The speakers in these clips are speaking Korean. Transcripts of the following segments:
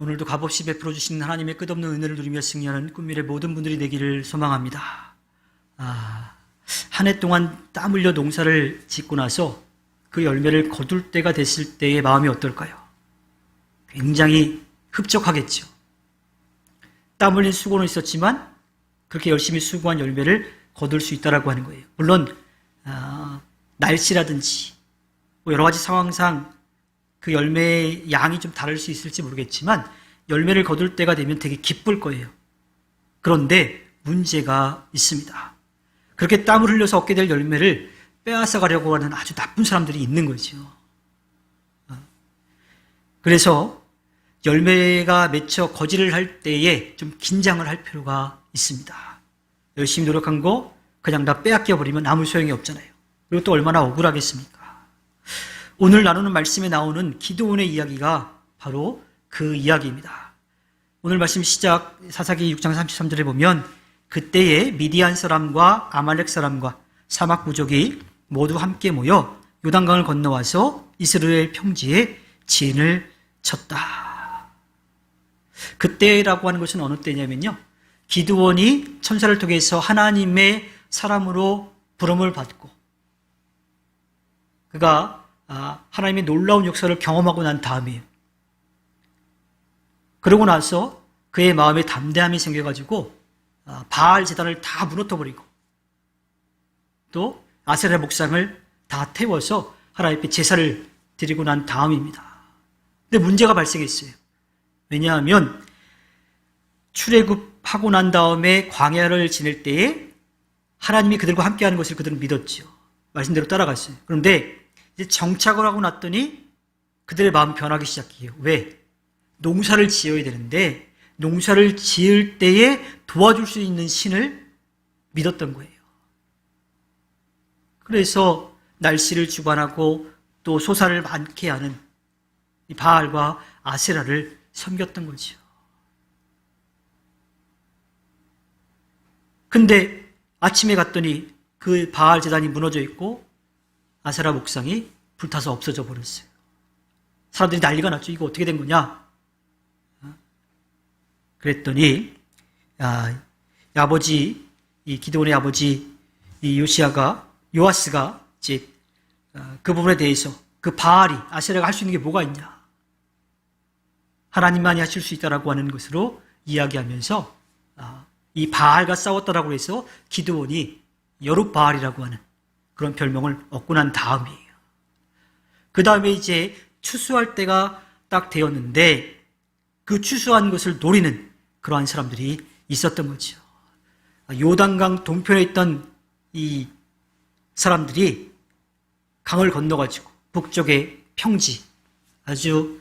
오늘도 값없이 베풀어 주시는 하나님의 끝없는 은혜를 누리며 승리하는 꿈미래 모든 분들이 되기를 소망합니다. 한 해 동안 땀 흘려 농사를 짓고 나서 그 열매를 거둘 때가 됐을 때의 마음이 어떨까요? 굉장히 흡족하겠죠. 땀 흘린 수고는 있었지만 그렇게 열심히 수고한 열매를 거둘 수 있다라고 하는 거예요. 물론 날씨라든지 여러 가지 상황상 그 열매의 양이 좀 다를 수 있을지 모르겠지만 열매를 거둘 때가 되면 되게 기쁠 거예요. 그런데 문제가 있습니다. 그렇게 땀을 흘려서 얻게 될 열매를 빼앗아 가려고 하는 아주 나쁜 사람들이 있는 거죠. 그래서 열매가 맺혀 거지를 할 때에 좀 긴장을 할 필요가 있습니다. 열심히 노력한 거 그냥 다 빼앗겨 버리면 아무 소용이 없잖아요. 그리고 또 얼마나 억울하겠습니까? 오늘 나누는 말씀에 나오는 기드온의 이야기가 바로 그 이야기입니다. 오늘 말씀 시작 사사기 6장 33절에 보면 그때에 미디안 사람과 아말렉 사람과 사막 부족이 모두 함께 모여 요단강을 건너와서 이스라엘 평지에 진을 쳤다. 그때라고 하는 것은 어느 때냐면요. 기드온이 천사를 통해서 하나님의 사람으로 부름을 받고 그가 하나님의 놀라운 역사를 경험하고 난 다음이에요. 그러고 나서 그의 마음에 담대함이 생겨가지고 바알 제단을 다 무너뜨려버리고 또 아세라 목상을 다 태워서 하나님 앞에 제사를 드리고 난 다음입니다. 근데 문제가 발생했어요. 왜냐하면 출애굽하고 난 다음에 광야를 지낼 때에 하나님이 그들과 함께하는 것을 그들은 믿었죠. 말씀대로 따라갔어요. 그런데 이제 정착을 하고 났더니 그들의 마음이 변하기 시작해요. 왜? 농사를 지어야 되는데 농사를 지을 때에 도와줄 수 있는 신을 믿었던 거예요. 그래서 날씨를 주관하고 또 소사를 많게 하는 이 바알과 아세라를 섬겼던 거죠. 근데 아침에 갔더니 그 바알 제단이 무너져 있고 아세라 목상이 불타서 없어져 버렸어요. 사람들이 난리가 났죠. 이거 어떻게 된 거냐? 그랬더니 아버지 이 기드온의 아버지 이 요아스가 이제 그 부분에 대해서 그 바알이 아세라가 할 수 있는 게 뭐가 있냐? 하나님만이 하실 수 있다라고 하는 것으로 이야기하면서 이 바알과 싸웠다라고 해서 기드온이 여룻바알이라고 하는 그런 별명을 얻고 난 다음이에요. 그 다음에 이제 추수할 때가 딱 되었는데 그 추수한 것을 노리는 그러한 사람들이 있었던 거죠. 요단강 동편에 있던 이 사람들이 강을 건너가지고 북쪽의 평지, 아주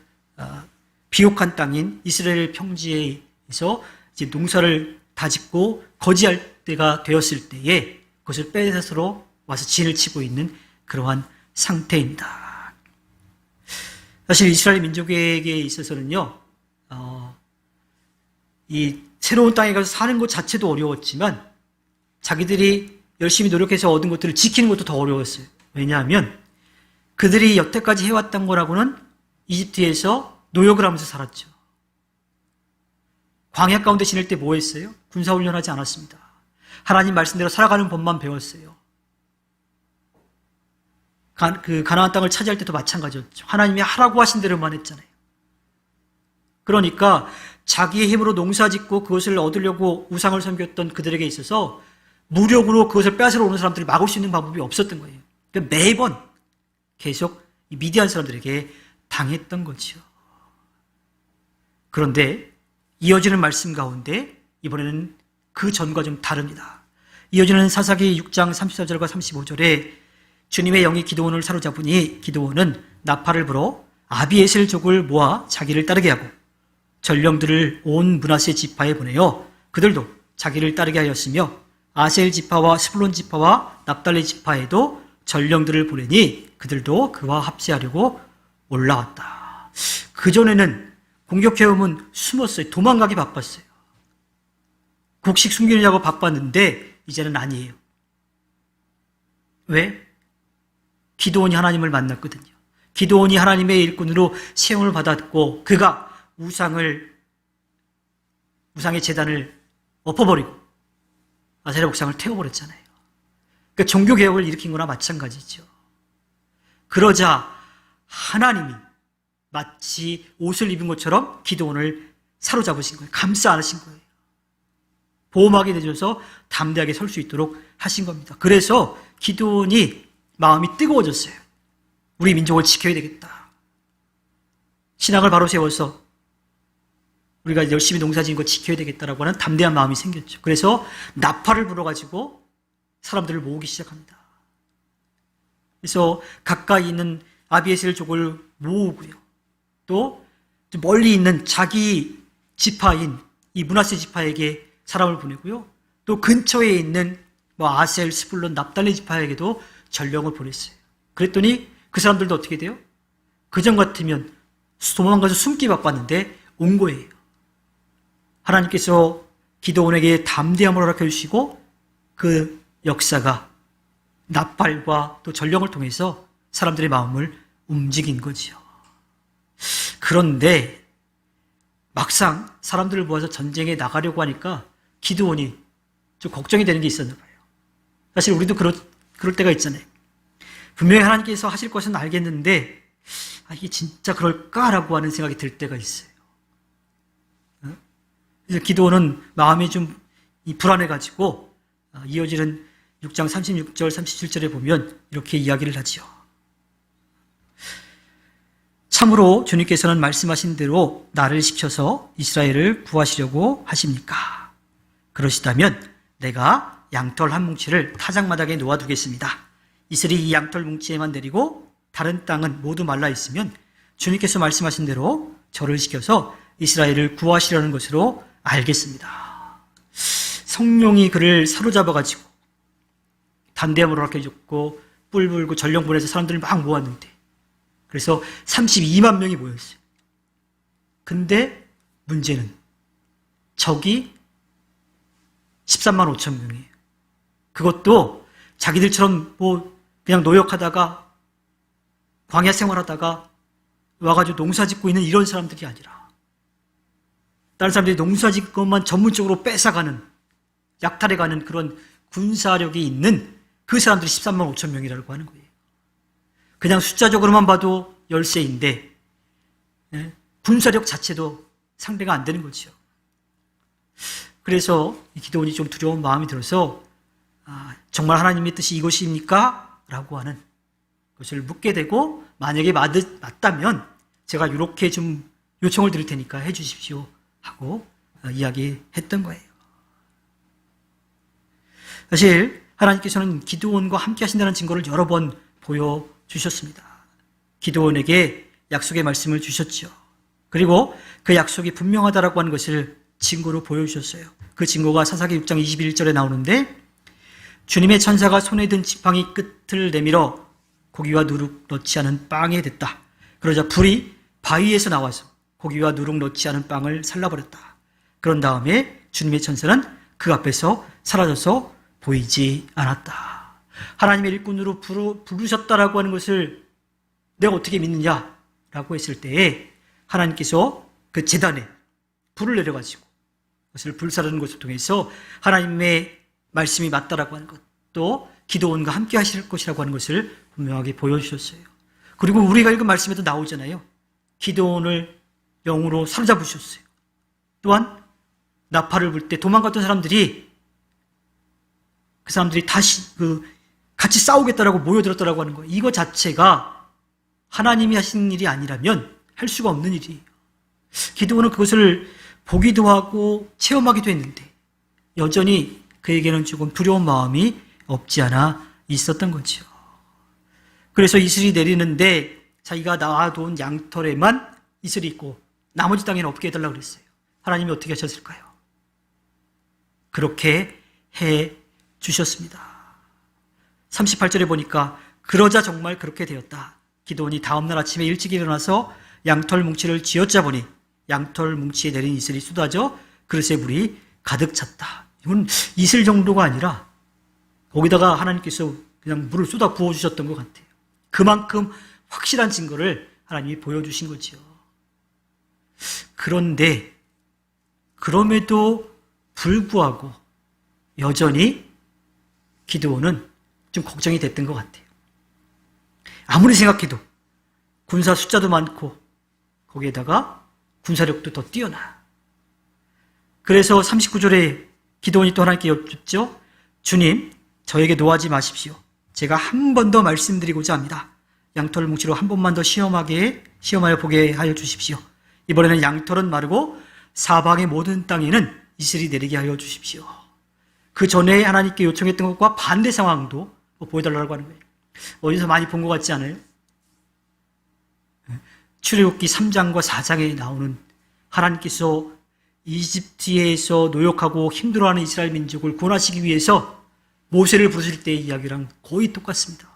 비옥한 땅인 이스라엘 평지에서 이제 농사를 다짓고 거지할 때가 되었을 때에 그것을 빼앗으러 와서 진을 치고 있는 그러한 상태입니다. 사실 이스라엘 민족에게 있어서는요, 이 새로운 땅에 가서 사는 것 자체도 어려웠지만 자기들이 열심히 노력해서 얻은 것들을 지키는 것도 더 어려웠어요. 왜냐하면 그들이 여태까지 해왔던 거라고는 이집트에서 노역을 하면서 살았죠. 광야 가운데 지낼 때 뭐 했어요? 군사훈련하지 않았습니다. 하나님 말씀대로 살아가는 법만 배웠어요. 그 가나안 땅을 차지할 때도 마찬가지였죠. 하나님이 하라고 하신 대로만 했잖아요. 그러니까 자기의 힘으로 농사짓고 그것을 얻으려고 우상을 섬겼던 그들에게 있어서 무력으로 그것을 빼앗으러 오는 사람들을 막을 수 있는 방법이 없었던 거예요. 그러니까 매번 계속 이 미디안 사람들에게 당했던 거죠. 그런데 이어지는 말씀 가운데 이번에는 그 전과 좀 다릅니다. 이어지는 사사기 6장 34절과 35절에 주님의 영이 기드온을 사로잡으니 기드온은 나팔을 불어 아비에셀족을 모아 자기를 따르게 하고 전령들을 온 므낫세 지파에 보내어 그들도 자기를 따르게 하였으며 아셀 지파와 스불론 지파와 납달리 지파에도 전령들을 보내니 그들도 그와 합세하려고 올라왔다. 그전에는 공격해오면 숨었어요. 도망가기 바빴어요. 곡식 숨기려고 바빴는데 이제는 아니에요. 왜? 기드온이 하나님을 만났거든요. 기드온이 하나님의 일꾼으로 세움을 받았고 그가 우상의 제단을 엎어버리고 아세라 우상을 태워버렸잖아요. 그러니까 종교개혁을 일으킨 거나 마찬가지죠. 그러자 하나님이 마치 옷을 입은 것처럼 기드온을 사로잡으신 거예요. 감싸 안으신 거예요. 보호막이 되셔서 담대하게 설 수 있도록 하신 겁니다. 그래서 기드온이 마음이 뜨거워졌어요. 우리 민족을 지켜야 되겠다. 신앙을 바로 세워서 우리가 열심히 농사지은 거 지켜야 되겠다라고 하는 담대한 마음이 생겼죠. 그래서 나팔을 불어가지고 사람들을 모으기 시작합니다. 그래서 가까이 있는 아비에셀족을 모으고요. 또 멀리 있는 자기 지파인 이 므낫세 지파에게 사람을 보내고요. 또 근처에 있는 아셀, 스불론, 납달리 지파에게도 전령을 보냈어요. 그랬더니 그 사람들도 어떻게 돼요? 그전 같으면 도망가서 숨기 바빴는데 온 거예요. 하나님께서 기드온에게 담대함을 허락해 주시고 그 역사가 나팔과 또 전령을 통해서 사람들의 마음을 움직인 거지요. 그런데 막상 사람들을 모아서 전쟁에 나가려고 하니까 기드온이 좀 걱정이 되는 게 있었나 봐요. 사실 우리도 그럴 때가 있잖아요. 분명히 하나님께서 하실 것은 알겠는데 이게 진짜 그럴까라고 하는 생각이 들 때가 있어요. 그래서 기드온은 마음이 좀 불안해가지고 이어지는 6장 36절, 37절에 보면 이렇게 이야기를 하지요. 참으로 주님께서는 말씀하신 대로 나를 시켜서 이스라엘을 구하시려고 하십니까? 그러시다면 내가 양털 한 뭉치를 타작마당에 놓아두겠습니다. 이슬이 이 양털 뭉치에만 내리고 다른 땅은 모두 말라 있으면 주님께서 말씀하신 대로 저를 시켜서 이스라엘을 구하시려는 것으로 알겠습니다. 성령이 그를 사로잡아가지고 담대함을 허락해줬고 뿔 불고 전령 보내서 사람들을 막 모았는데 그래서 32만 명이 모였어요. 근데 문제는 적이 13만 5천 명이에요. 그것도 자기들처럼 그냥 노역하다가 광야 생활하다가 와가지고 농사 짓고 있는 이런 사람들이 아니라 다른 사람들이 농사 짓는 것만 전문적으로 뺏어가는 약탈해가는 그런 군사력이 있는 그 사람들이 13만 5천 명이라고 하는 거예요. 그냥 숫자적으로만 봐도 열세인데 군사력 자체도 상대가 안 되는 거죠. 그래서 이 기드온이 좀 두려운 마음이 들어서 정말 하나님의 뜻이 이것입니까? 라고 하는 것을 묻게 되고 만약에 맞다면 제가 이렇게 좀 요청을 드릴 테니까 해 주십시오 하고 이야기했던 거예요. 사실 하나님께서는 기드온과 함께 하신다는 증거를 여러 번 보여주셨습니다. 기드온에게 약속의 말씀을 주셨죠. 그리고 그 약속이 분명하다라고 하는 것을 증거로 보여주셨어요. 그 증거가 사사기 6장 21절에 나오는데 주님의 천사가 손에 든 지팡이 끝을 내밀어 고기와 누룩 넣지 않은 빵에 댔다. 그러자 불이 바위에서 나와서 고기와 누룩 넣지 않은 빵을 살라버렸다. 그런 다음에 주님의 천사는 그 앞에서 사라져서 보이지 않았다. 하나님의 일꾼으로 부르셨다라고 하는 것을 내가 어떻게 믿느냐라고 했을 때에 하나님께서 그 제단에 불을 내려가지고 그것을 불사르는 것을 통해서 하나님의 말씀이 맞다라고 하는 것, 또 기드온과 함께 하실 것이라고 하는 것을 분명하게 보여주셨어요. 그리고 우리가 읽은 말씀에도 나오잖아요. 기드온을 영으로 사로잡으셨어요. 또한 나팔을 불 때 도망갔던 사람들이 그 사람들이 다시 같이 싸우겠다라고 모여들었다라고 하는 거예요. 이거 자체가 하나님이 하신 일이 아니라면 할 수가 없는 일이에요. 기드온은 그것을 보기도 하고 체험하기도 했는데 여전히 그에게는 조금 두려운 마음이 없지 않아 있었던 거죠. 그래서 이슬이 내리는데 자기가 낳아둔 양털에만 이슬이 있고 나머지 땅에는 없게 해달라고 그랬어요. 하나님이 어떻게 하셨을까요? 그렇게 해 주셨습니다. 38절에 보니까 그러자 정말 그렇게 되었다. 기드온이 다음날 아침에 일찍 일어나서 양털 뭉치를 쥐어짜보니 양털 뭉치에 내린 이슬이 쏟아져 그릇에 물이 가득 찼다. 이건 이슬 정도가 아니라 거기다가 하나님께서 그냥 물을 쏟아 부어주셨던 것 같아요. 그만큼 확실한 증거를 하나님이 보여주신 거지요. 그런데 그럼에도 불구하고 여전히 기드온은 좀 걱정이 됐던 것 같아요. 아무리 생각해도 군사 숫자도 많고 거기에다가 군사력도 더 뛰어나. 그래서 39절에 기드온이 또 하나님께 여쭙죠. 주님, 저에게 노하지 마십시오. 제가 한 번 더 말씀드리고자 합니다. 양털 뭉치로 한 번만 더 시험하여 보게 하여 주십시오. 이번에는 양털은 마르고 사방의 모든 땅에는 이슬이 내리게 하여 주십시오. 그 전에 하나님께 요청했던 것과 반대 상황도 보여달라고 하는 거예요. 어디서 많이 본 것 같지 않아요? 출애굽기 3장과 4장에 나오는 하나님께서 이집트에서 노역하고 힘들어하는 이스라엘 민족을 구원하시기 위해서 모세를 부르실 때의 이야기랑 거의 똑같습니다.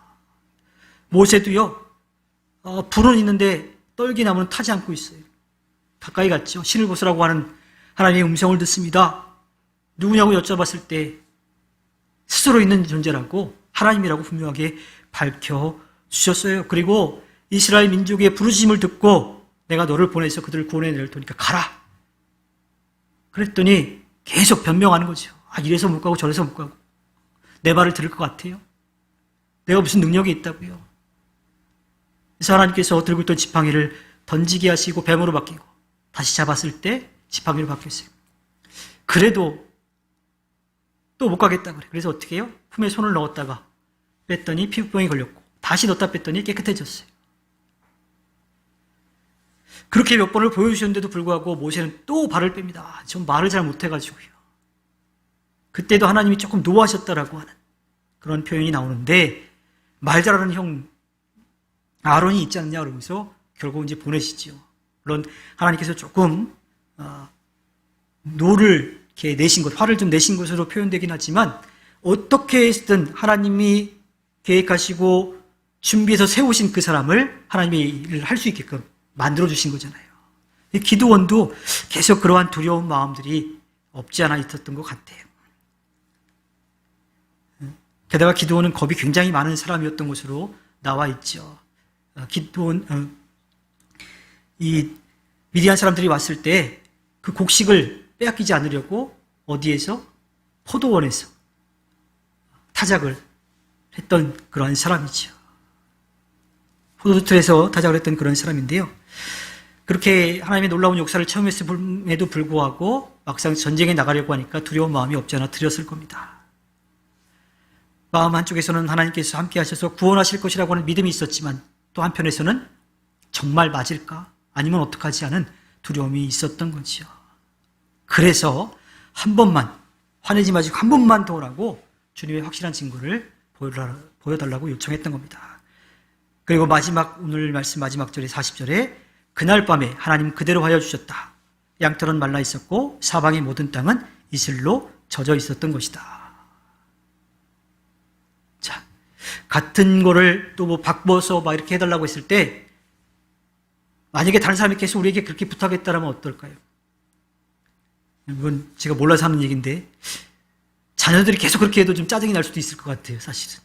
모세도요, 불은 있는데 떨기나무는 타지 않고 있어요. 가까이 갔죠. 신을 보수라고 하는 하나님의 음성을 듣습니다. 누구냐고 여쭤봤을 때 스스로 있는 존재라고 하나님이라고 분명하게 밝혀주셨어요. 그리고 이스라엘 민족의 부르심을 듣고 내가 너를 보내서 그들을 구원해낼 테니까 가라. 그랬더니 계속 변명하는 거죠. 이래서 못 가고 저래서 못 가고 내 말을 들을 것 같아요. 내가 무슨 능력이 있다고요. 그래서 하나님께서 들고 있던 지팡이를 던지게 하시고 뱀으로 바뀌고 다시 잡았을 때 지팡이로 바뀌었어요. 그래도 또 못 가겠다 그래. 그래서 어떻게 해요? 품에 손을 넣었다가 뺐더니 피부병이 걸렸고 다시 넣었다 뺐더니 깨끗해졌어요. 그렇게 몇 번을 보여주셨는데도 불구하고 모세는 또 발을 뺍니다. 전 말을 잘 못해가지고요. 그때도 하나님이 조금 노하셨다라고 하는 그런 표현이 나오는데 말 잘하는 형 아론이 있지 않냐 그러면서 결국 이제 보내시죠. 물론 하나님께서 조금 노를 이렇게 내신 것, 화를 좀 내신 것으로 표현되긴 하지만 어떻게 했든 하나님이 계획하시고 준비해서 세우신 그 사람을 하나님이 일을 할 수 있게끔 만들어주신 거잖아요. 기드온도 계속 그러한 두려운 마음들이 없지 않아 있었던 것 같아요. 게다가 기드온은 겁이 굉장히 많은 사람이었던 것으로 나와 있죠. 기드온, 이 미디안 사람들이 왔을 때 그 곡식을 빼앗기지 않으려고 어디에서? 포도원에서 타작을 했던 그런 사람이죠. 포도틀에서 타작을 했던 그런 사람인데요. 그렇게 하나님의 놀라운 역사를 체험했음에도 불구하고 막상 전쟁에 나가려고 하니까 두려운 마음이 없지 않아 들였을 겁니다. 마음 한쪽에서는 하나님께서 함께 하셔서 구원하실 것이라고 하는 믿음이 있었지만 또 한편에서는 정말 맞을까? 아니면 어떡하지 하는 두려움이 있었던 거죠. 그래서 한 번만 화내지 마시고 한 번만 더 오라고 주님의 확실한 증거를 보여달라고 요청했던 겁니다. 그리고 오늘 말씀 마지막 절에 40절에 그날 밤에 하나님 그대로 하여 주셨다. 양털은 말라 있었고 사방의 모든 땅은 이슬로 젖어 있었던 것이다. 자, 같은 거를 또 바꿔서 이렇게 해달라고 했을 때 만약에 다른 사람이 계속 우리에게 그렇게 부탁했다면 어떨까요? 이건 제가 몰라서 하는 얘기인데 자녀들이 계속 그렇게 해도 좀 짜증이 날 수도 있을 것 같아요, 사실은.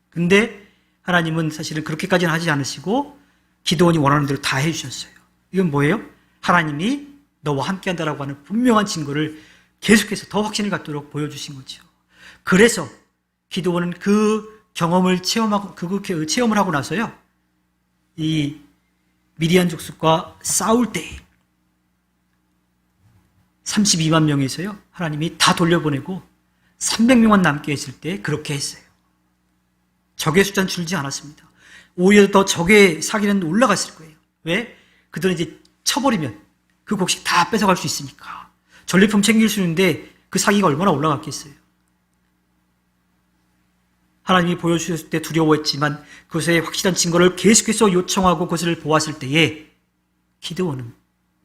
근데 하나님은 사실은 그렇게까지는 하지 않으시고 기드온이 원하는 대로 다 해주셨어요. 이건 뭐예요? 하나님이 너와 함께한다라고 하는 분명한 증거를 계속해서 더 확신을 갖도록 보여주신 거죠. 그래서 기드온은 그 경험을 체험을 하고 나서요, 이 미디안 족속과 싸울 때 32만 명에서요, 하나님이 다 돌려보내고 300명만 남게 했을 때 그렇게 했어요. 적의 숫자는 줄지 않았습니다. 오히려 더 적의 사기는 올라갔을 거예요. 왜? 그들은 이제 쳐버리면 그 곡식 다 뺏어갈 수 있으니까. 전리품 챙길 수 있는데 그 사기가 얼마나 올라갔겠어요. 하나님이 보여주셨을 때 두려워했지만 그것의 확실한 증거를 계속해서 요청하고 그것을 보았을 때에 기드온은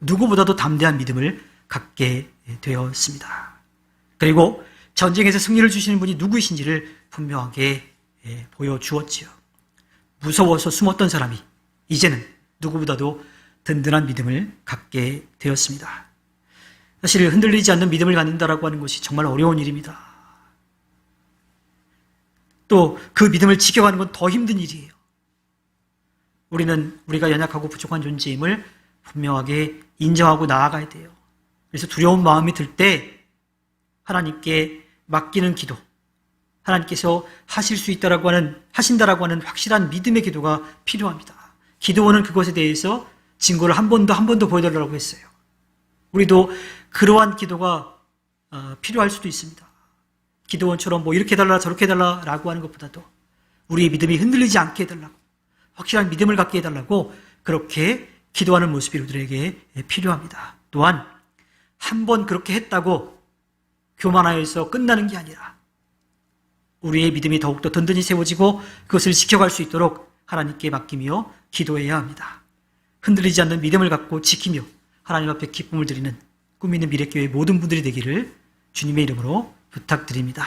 누구보다도 담대한 믿음을 갖게 되었습니다. 그리고 전쟁에서 승리를 주시는 분이 누구이신지를 분명하게 보여주었지요. 무서워서 숨었던 사람이 이제는 누구보다도 든든한 믿음을 갖게 되었습니다. 사실 흔들리지 않는 믿음을 갖는다라고 하는 것이 정말 어려운 일입니다. 또 그 믿음을 지켜가는 건 더 힘든 일이에요. 우리가 연약하고 부족한 존재임을 분명하게 인정하고 나아가야 돼요. 그래서 두려운 마음이 들 때 하나님께 맡기는 기도, 하나님께서 하신다라고 하는 확실한 믿음의 기도가 필요합니다. 기도원은 그것에 대해서 증거를 한 번 더 보여달라고 했어요. 우리도 그러한 기도가 필요할 수도 있습니다. 기도원처럼 뭐 이렇게 해달라 저렇게 해달라라고 하는 것보다도 우리의 믿음이 흔들리지 않게 해달라고, 확실한 믿음을 갖게 해달라고 그렇게 기도하는 모습이 우리들에게 필요합니다. 또한 한 번 그렇게 했다고 교만하여서 끝나는 게 아니라 우리의 믿음이 더욱더 든든히 세워지고 그것을 지켜갈 수 있도록 하나님께 맡기며 기도해야 합니다. 흔들리지 않는 믿음을 갖고 지키며 하나님 앞에 기쁨을 드리는 꿈 있는 미래교회 모든 분들이 되기를 주님의 이름으로 부탁드립니다.